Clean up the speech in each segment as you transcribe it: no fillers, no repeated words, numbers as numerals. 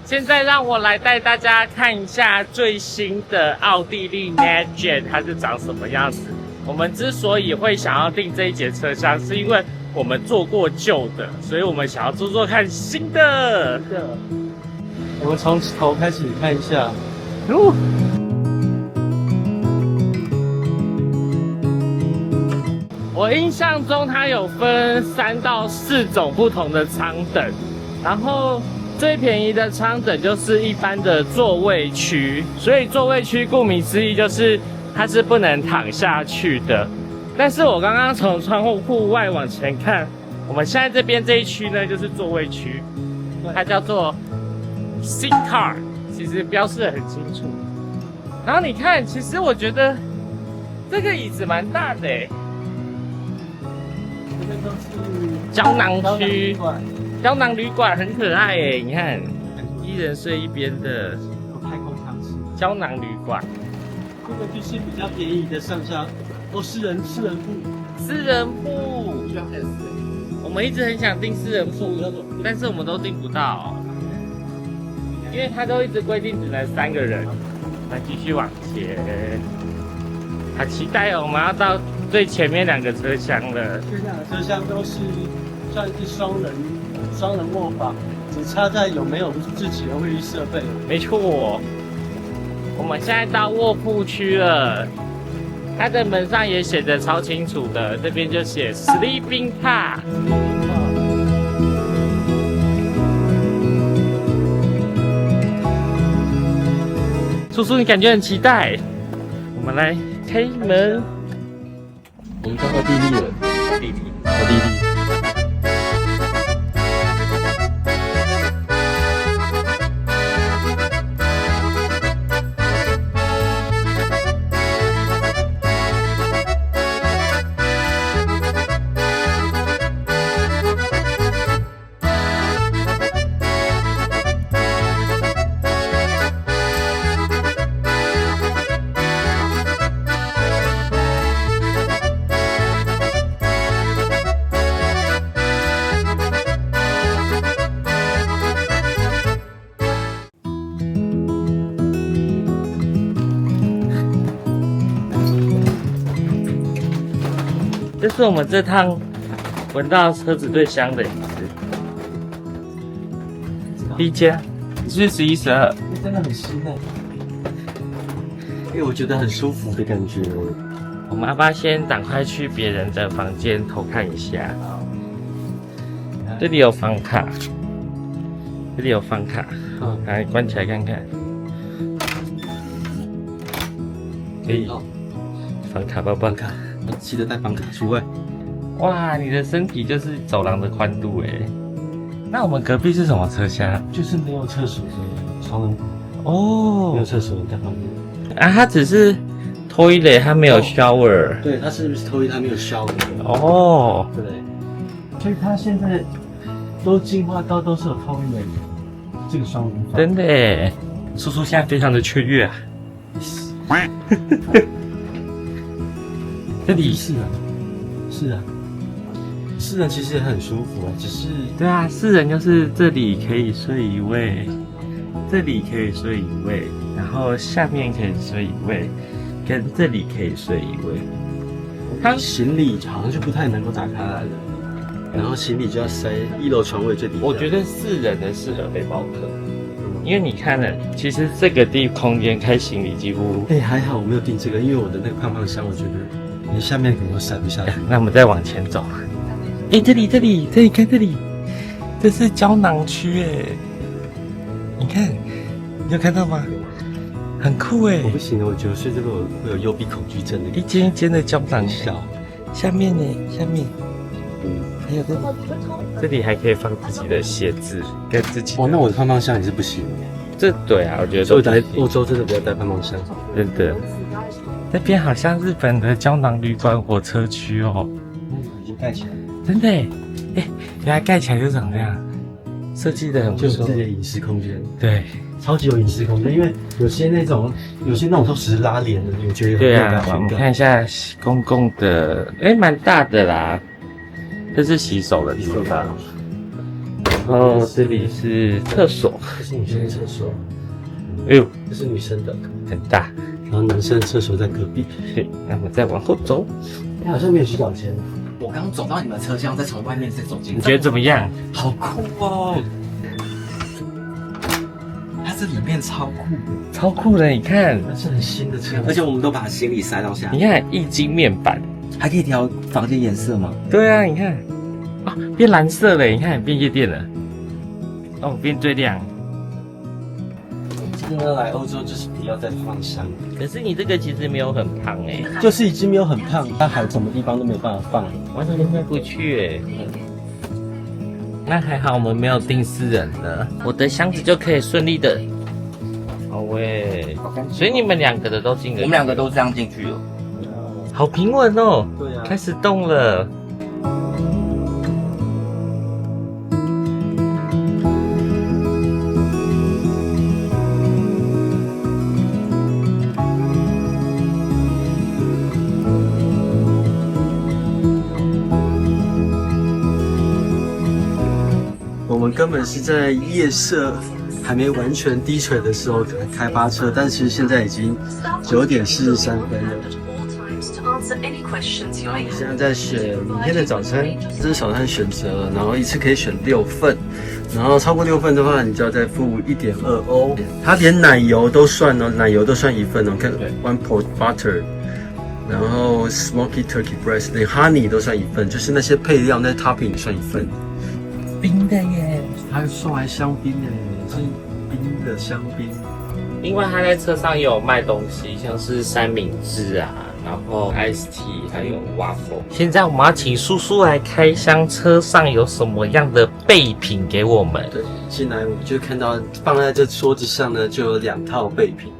现在让我来带大家看一下最新的奥地利 NetJet 它是长什么样子。我们之所以会想要订这一节车厢，是因为我们坐过旧的，所以我们想要坐坐看新的。我们从头开始看一下。我印象中它有分3到4种不同的舱等，然后最便宜的舱等就是一般的座位区，所以座位区顾名思义就是它是不能躺下去的。但是我刚刚从窗户外往前看，我们现在这边这一区呢就是座位区，它叫做 Seat Car， 其实标示得很清楚。然后你看，其实我觉得这个椅子蛮大的欸。这边都是胶囊区，胶囊旅馆很可爱耶，你看，一人睡一边的有太空舱室。胶囊旅馆，这个就是比较便宜的上下，私人铺。私人铺，我们一直很想订私人铺，但是我们都订不到，因为它都一直规定只能3个人。来继续往前，好期待哦！我们要到最前面2个车厢了。这2个车厢都是算是双人卧房，只差在有没有自己的卫浴设备。没错，我们现在到卧铺区了，它的门上也写得超清楚的，这边就写 Sleeping Car。叔叔，你感觉很期待？我们来开门。我们到奥地利了，奥地利。这是我们这趟闻到车子最香的椅子。第一间，是11、12，真的很新哎，因为我觉得很舒服的感觉。我们要不要先赶快去别人的房间偷看一下？这里有房卡，这里有房卡，来关起来看看。可以，房卡包包卡。记得带房卡除外。哇，你的身体就是走廊的宽度哎。那我们隔壁是什么车厢？就是没有厕所的双人哦，没有厕所在旁边。啊，它只是 toilet， 它没有 shower。对，它是toilet，它没有 shower。哦，对。所以它现在都进化到都是有toilet这个双人房。真的耶，叔叔现在非常的雀跃啊。这里是啊，私人其实也很舒服啊，只是对啊，私人就是这里可以睡一位，这里可以睡一位，然后下面可以睡一位，跟这里可以睡一位。它行李好像就不太能够打开来了，然后行李就要塞1楼床位最底下。我觉得4人的适合背包客，因为你看了，其实这个空间开行李几乎……还好我没有订这个，因为我的那个胖胖箱，我觉得你下面可能会塞不下去。那我们再往前走。这里看这里，这是胶囊区哎，你看，你有看到吗？很酷哎。我不行了，我觉得睡这个会有幽闭恐惧症的。一间一间的胶囊小，下面呢，下面，还有这里还可以放自己的鞋子跟自己。那我的胖胖箱也是不行。这对啊，我觉得所以来欧洲真的不要带胖胖箱，真的。那边好像日本的胶囊旅馆火车区哦，已经盖起来了。真的原来盖起来就长这样，设计的很不错，就有自己的隐私空间。对，超级有隐私空间，因为有些那种都只是拉帘的，我觉得对啊。我们看一下公共的，蛮大的啦，这是洗手的地方。后这里是厕所，这是女生的厕所，哎呦，这是女生的，很大。然后男生的厕所在隔壁。那我们再往后走，好像没有洗澡间。我刚走到你们车厢，再从外面再走进来，你觉得怎么样？好酷哦！它这里面超酷的，超酷的，你看，那是很新的车，而且我们都把行李塞到下你面，看液晶面板，还可以调房间颜色吗？对啊，你看，啊，变蓝色了，你看变夜店了，哦，变最亮。真的来欧洲就是不要再放香，可是你这个其实没有很胖哎、就是已经没有很胖，它还什么地方都没有办法放。完全进不去哎、那还好我们没有订私人的，我的箱子就可以顺利的。好喂，所以你们两个的都进了，我们两个都这样进去了。好平稳哦，对啊，开始动了。我们根本是在夜色还没完全低垂的时候开发车，但其实现在已经9:43分了。现在在选明天的早餐，这是早餐选择，然后一次可以选6份，然后超过6份的话，你就要再付1.2欧。它连奶油都算哦，奶油都算1份哦，看 1 pot butter。然后 smoky turkey breast 连 honey 都算1份，就是那些配料那些 topping 算1份。冰的耶，还有送来香槟呢，是冰的香槟。另外他在车上也有卖东西，像是三明治啊，然后 iced tea， 还有 waffle。现在我们要请叔叔来开箱，车上有什么样的备品给我们？对，进来我们就看到放在这桌子上呢，就有2套备品，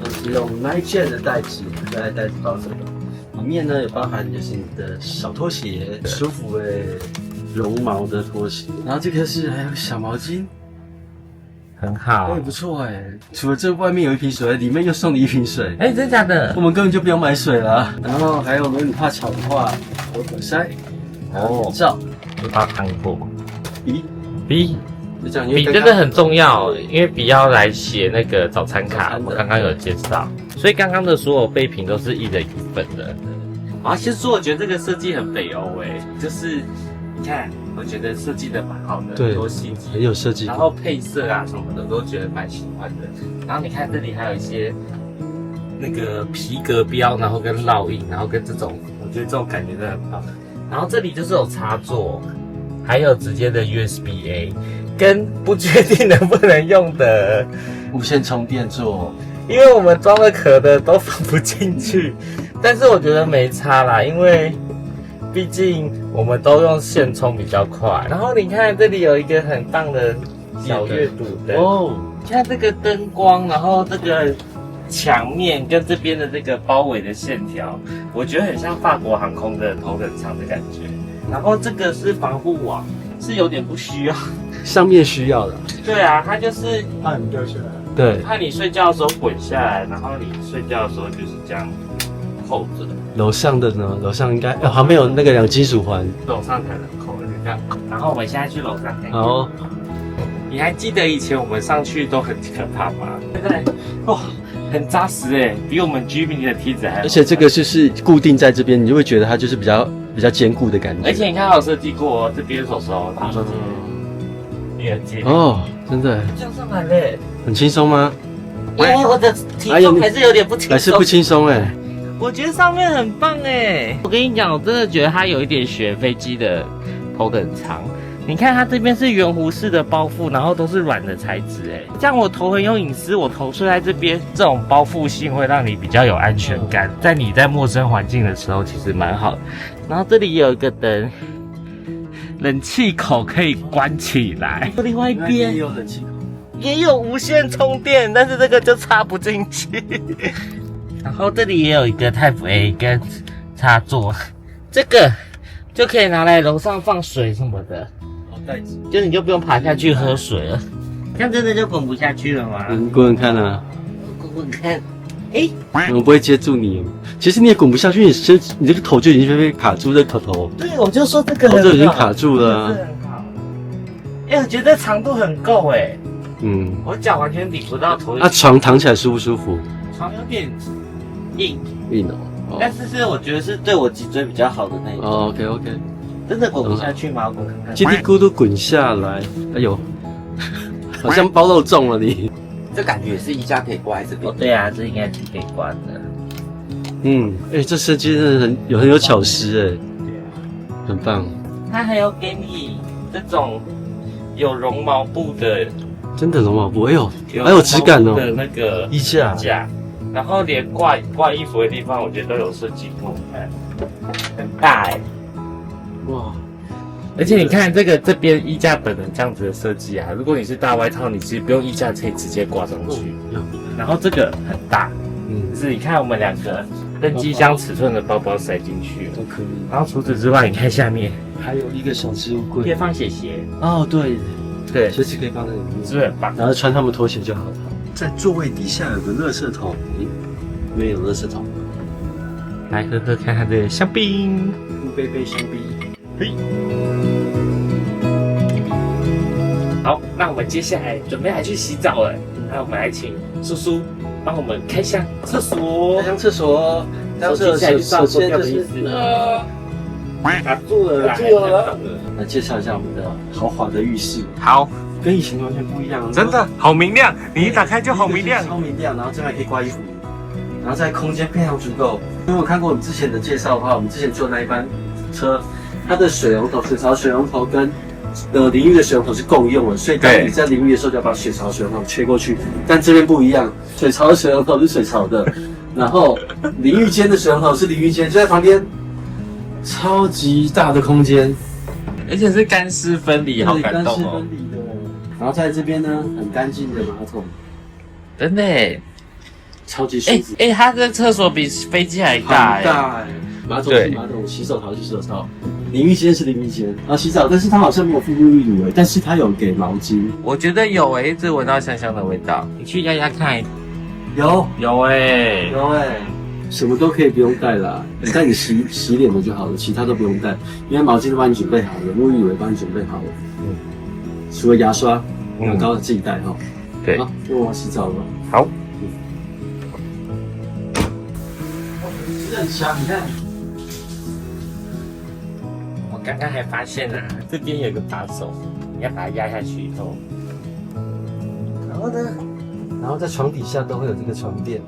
都是用 nightjet 的袋子，在袋子包着的。里面呢有包含就是你的小拖鞋，舒服绒毛的拖鞋。然后这个是还有小毛巾，很好不错除了这外面有1瓶水，里面又送你1瓶水。哎，真假的我？们根本就不用买水了。然后还有，如果你怕吵的话，有耳塞，口罩，就把它看过。笔，笔就这样。笔真的很重要，因为笔要来写那个早餐卡，我刚刚有介绍。所以刚刚的所有备品都是1人1份的。啊，其实我觉得这个设计很北欧就是你看，我觉得设计的蛮好的，对很多细节，很有设计感然后配色啊什么的都觉得蛮喜欢的。然后你看这里还有一些那个皮革标，然后跟烙印，然后跟这种，我觉得这种感觉真的很棒。然后这里就是有插座，还有直接的 USB-A， 跟不确定能不能用的无线充电座。因为我们装了壳的都放不进去，但是我觉得没差啦，因为毕竟我们都用线充比较快。然后你看这里有一个很棒的小阅读灯哦，你看这个灯光，然后这个墙面跟这边的这个包围的线条，我觉得很像法国航空的头等舱的感觉。然后这个是防护网，是有点不需要。上面需要的，对啊，它就是怕你掉下来。对，怕你睡觉的时候滚下来，然后你睡觉的时候就是这样扣着。楼上的呢？楼上应该旁边有那个2金属环。楼上才能扣，就这样。然后我们现在去楼上看看。好，你还记得以前我们上去都很可怕吗？现在哇，很扎实比我们居民的梯子还。而且这个就是固定在这边，你就会觉得它就是比较坚固的感觉。而且你看，有设计过这边手第二阶哦，真的这样上来嘞，很轻松吗？因为我的体重还是有点不轻松，还是不轻松我觉得上面很棒我跟你讲，我真的觉得它有一点学飞机的头等舱。你看它这边是圆弧式的包覆，然后都是软的材质这样我头很有隐私，我头睡在这边，这种包覆性会让你比较有安全感，在你在陌生环境的时候其实蛮好的。然后这里也有一个灯，冷气口可以关起来，另外一边也有冷气口，也有无线充电，但是这个就插不进去。然后这里也有一个 Type A 跟插座，这个就可以拿来楼上放水什么的，袋子，就你就不用爬下去喝水了。这样真的就滚不下去了吗？滚滚看啊！滚看，我不会接住你，其实你也滚不下去，你这个头就已经被卡住这头。对，我就说这个头就已经卡住了。我觉得长度很够哎，嗯，我脚完全顶不到头。床躺起来舒不舒服？床有点硬，硬哦。但是我觉得是对我脊椎比较好的那一种。哦 OK， 真的滚不下去吗？我滚看看。叽里咕噜滚下来，哎呦，好像包肉粽了你。这感觉也是衣架可以挂在这边。对啊，这应该是可以挂的。这设计真的很有巧思很棒。它还有给你这种有绒毛布的，真的绒毛布，哎呦，还有质感哦的那个衣架，然后连挂衣服的地方，我觉得都有设计过，看很大哇！而且你看这边衣架本人这样子的设计啊，如果你是大外套，你其实不用衣架可以直接挂上去。然后这个很大，就是你看我们2个登机箱尺寸的包包塞进去都可以。然后除此之外，你看下面还有一个小置物柜，可以放鞋。哦，对，随时可以放在里面，是不是很棒？然后穿他们拖鞋就好了。在座位底下有个垃圾桶，没有垃圾桶。来喝喝看它的香槟，杯香槟。嘿。好，那我们接下来准备来去洗澡了。那我们来请叔叔帮我们开箱厕所。开箱厕所，手机起来就上脱掉的意思。卡住了啦！来介绍一下我们的豪华的浴室。好，跟以前完全不一样，真的好明亮，你一打开就好明亮，超明亮。然后这边还可以挂衣服，然后在空间非常足够。因为我看过我们之前的介绍的话，我们之前坐那一班车，它的水龙头、水槽水龙头跟淋浴的水龙头是共用的，所以当你在淋浴的时候就要把水槽水龙头切过去。但这边不一样，水槽的水龙头是水槽的，然后淋浴间的水龙头是淋浴间，就在旁边，超级大的空间，而且是干湿分离，好感动哦。干湿分离的。然后在这边呢，很干净的马桶，真的耶，超级舒服。它的厕所比飞机还大很大马桶是马桶，洗手槽是洗手槽，淋浴间是淋浴间，然后洗澡，但是它好像没有附沐浴乳但是它有给毛巾。我觉得有一直闻到香香的味道。你去压压看。有什么都可以不用带啦，但你洗脸的就好了，其他都不用带，因为毛巾都帮你准备好了，沐浴乳也帮你准备好了。除了牙刷、牙膏自己带哈。对。好，那我要洗澡了。好。很香，你看。我刚刚还发现这边有个把手，你要把它压下去以后，然后呢？然后在床底下都会有这个床垫。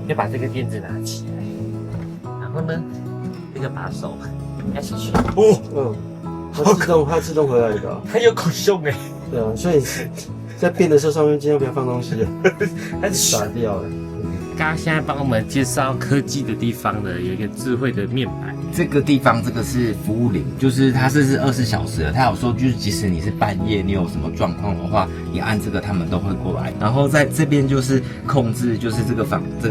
要把这个垫子拿起来，然后呢，这个把手压下去。它自动回来的。它有口胸对啊，所以在变的时候上面尽量不要放东西，它是洒掉了。刚刚现在帮我们介绍科技的地方的，有一个智慧的面板。这个地方这个是服务铃，就是它是24小时的。它有说就是即使你是半夜你有什么状况的话，你按这个他们都会过来。然后在这边就是控制就是这个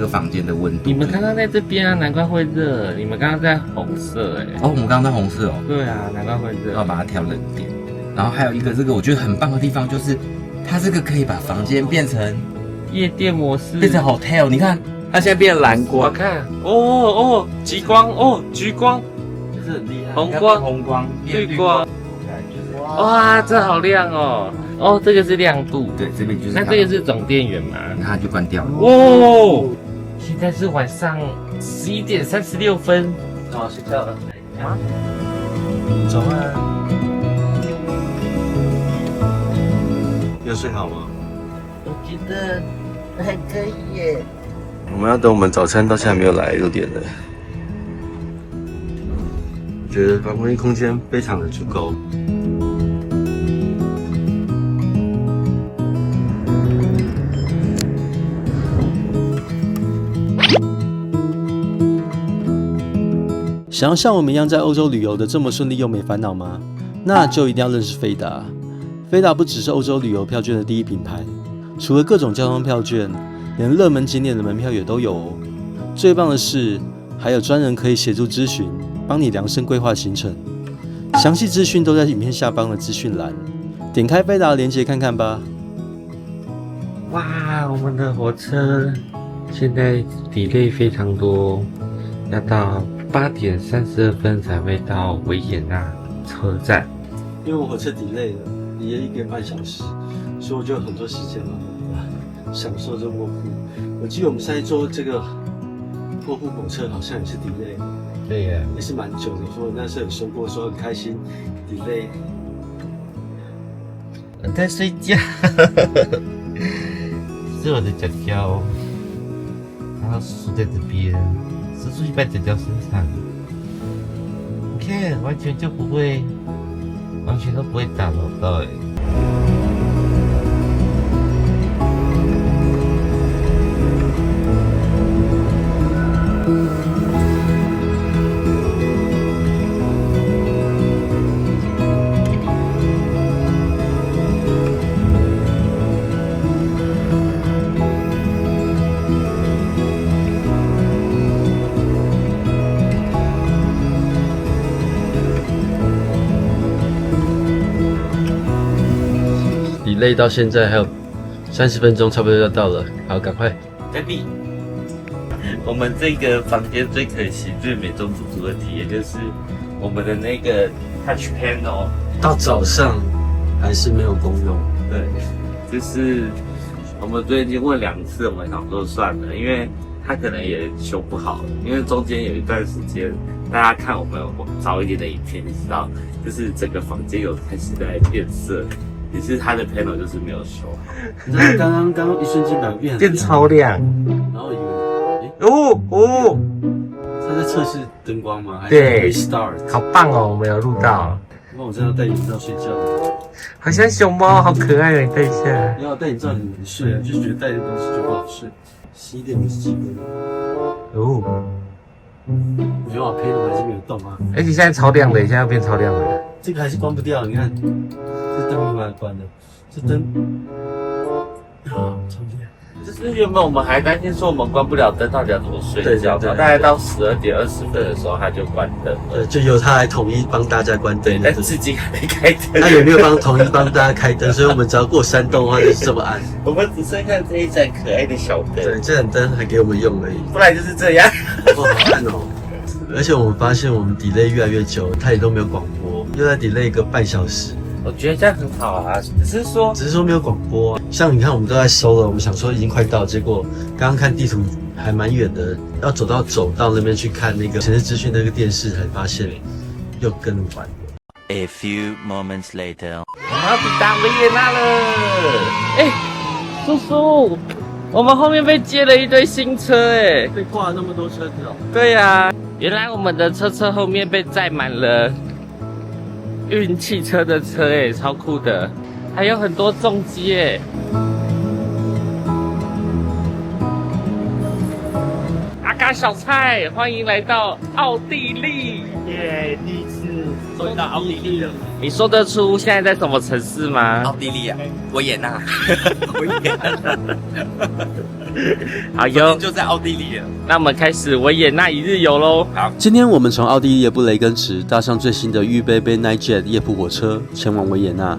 房间的温度。你们刚刚在这边啊，难怪会热。你们刚刚在红色哦，我们刚刚在红色哦。对啊，难怪会热。要把它调冷点。然后还有一个这个我觉得很棒的地方就是，它这个可以把房间变成夜店模式，变成 hotel。你看，它现在变蓝光，我看极光橘光，这是很厉害。红光、绿光，哇，这好亮哦！这个是亮度，对，这边就是。那这个是总电源吗？它就关掉了。现在是晚上11点36分。睡觉了。早安。有睡好吗？我觉得还可以耶。我们要等我们早餐到现在没有来，6点了。我觉得防蚊空间非常的足够。想要像我们一样在欧洲旅游的这么顺利又没烦恼吗？那就一定要认识飞达。飞达不只是欧洲旅游票券的第一品牌，除了各种交通票券，连热门景点的门票也都有哦。最棒的是，还有专人可以协助咨询，帮你量身规划行程。详细资讯都在影片下方的资讯栏，点开飞达的链接看看吧。哇，我们的火车现在delay非常多，要到8点32分才会到维也纳车站。因为我火车 delay 了，1个半小时，所以我就有很多时间了，享受这卧铺。我记得我们上一坐这个卧铺火车好像也是 delay， 对耶，也是蛮久的。所以我那时候有说过，说很开心 delay。我在睡觉，是我的脚脚，然后梳在这边，梳出去在脚脚身上，你看完全就不会，完全都不会打扰到哎。delay 到现在还有30分钟，差不多要到了，好，赶快。Daddy，我们这个房间最可惜、最美中不足的体验就是我们的那个 touch panel 到早上还是没有功用。对，就是我们最近问2次，我们想说算了，因为它可能也修不好，因为中间有一段时间，大家看我们早一点的影片，你知道，就是整个房间有开始在变色。只是它的 panel 就是没有修好，你知道刚刚一瞬间变超亮，然后以为哦，他在测试灯光吗？还是对 restart？ 好棒哦，我没有录到，那我真的要戴眼罩睡觉了。好像熊猫，好可爱哦，你戴一下。你要戴眼罩你睡啊，就觉得戴的东西就不好睡。11点57分，哦，没有啊，panel还是没有动啊。而且现在超亮的，现在要变超亮的。这个还是关不掉，你看，这灯没办法关的，这灯啊，超亮。就是原本我们还担心说我们关不了灯，到底要怎么睡觉？对大概到12点20分的时候，他就关灯了。就由他来统一帮大家关灯。但至今还没开灯。他也没有统一帮大家开灯，所以我们只要过山洞的话就是这么暗。我们只剩下这一盏可爱的小灯，对，这盏灯还给我们用而已。不然就是这样。哇，好暗哦！而且我们发现我们 delay 越来越久，他也都没有广播，又在 delay 1个半小时。我觉得这样很好啊，只是说没有广播。像你看，我们都在收了，我们想说已经快到，结果刚刚看地图还蛮远的，要走到那边去看那个城市资讯那个电视，才发现又更晚了。A few moments later， 我们要抵达维也纳了。叔叔，我们后面被接了一堆新车哎。被挂了那么多车子哦。对呀，原来我们的车后面被载满了运汽车的车哎，超酷的，还有很多重机哎。阿嘎小菜，欢迎来到奥地利耶，第一次终于到奥地利了。你说得出现在在什么城市吗？奥地利啊，维也纳，维也纳，好哟，就在奥地利了。那我们开始维也纳一日游喽。好，今天我们从奥地利的布雷根池搭上最新的预备杯 Nightjet 夜铺火车，前往维也纳。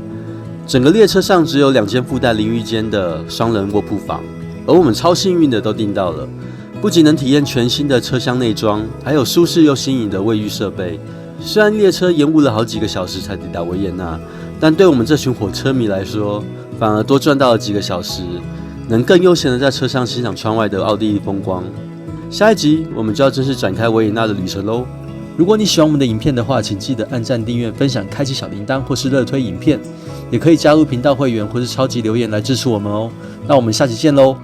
整个列车上只有2间附带淋浴间的双人卧铺房，而我们超幸运的都订到了。不仅能体验全新的车厢内装，还有舒适又新颖的卫浴设备。虽然列车延误了好几个小时才抵达维也纳，但对我们这群火车迷来说，反而多赚到了几个小时，能更悠闲的在车上欣赏窗外的奥地利风光。下一集我们就要正式展开维也纳的旅程喽！如果你喜欢我们的影片的话，请记得按赞、订阅、分享、开启小铃铛，或是热推影片，也可以加入频道会员或是超级留言来支持我们哦。那我们下期见喽！